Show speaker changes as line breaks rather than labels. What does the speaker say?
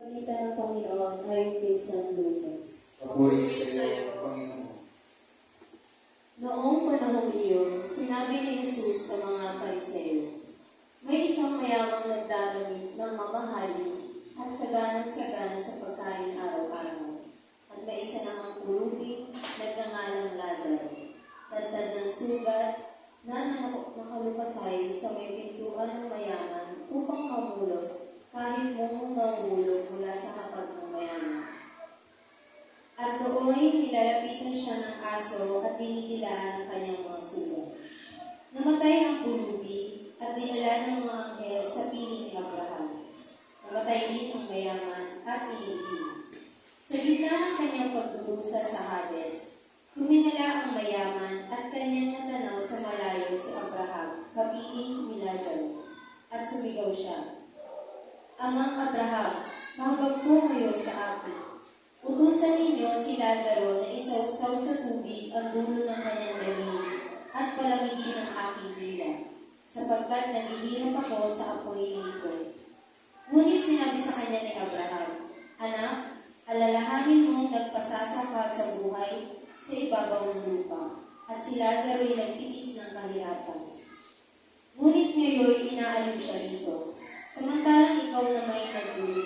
Salita ng Panginoon ayon kay San Lucas.
Papuri sa iyo, Panginoon.
Noong panahong iyon, sinabi ni Jesus sa mga Pariseo, may isang mayamang nagdadamit ng mamahalin at saganang-sagana sa pagkain araw-araw. At may isa namang pulubing nagngangalang Lazaro, tadtad ng sugat na nakalupasay sa may pintuan ng mayaman upang mamulot kahit mong mahulog mula sa hapag ng mayaman. At doon nilalapitan siya ng aso at dinidilaan ng kanyang mga sugat. Namatay ang pulubi at dinala ng mga anghel sa piling ni Abraham. Namatay din ang mayaman at inibig. Sa gitna ng kanyang pagdurusa sa Hades, tuminala ang mayaman at kanyang natanaw sa malayo si Abraham, kapiling ni Lazaro, at sumigaw siya, Amang Abraham, mahabag po ngayon sa akin. Utusan ninyo si Lazaro na isawsaw sa tubig ang dulo ng kanyang daliri at palamigin ang aking dila, sapagkat naghihirap ako sa apoy nito. Ngunit sinabi sa kanya ni Abraham, Anak, alalahanin mong nagpasasaka sa buhay sa ibabaw ng lupa, at si Lazaro ay nagtiis ng kahirapan. Ngunit ngayon inaaliw siya dito, samantalang ikaw na may nagdulo.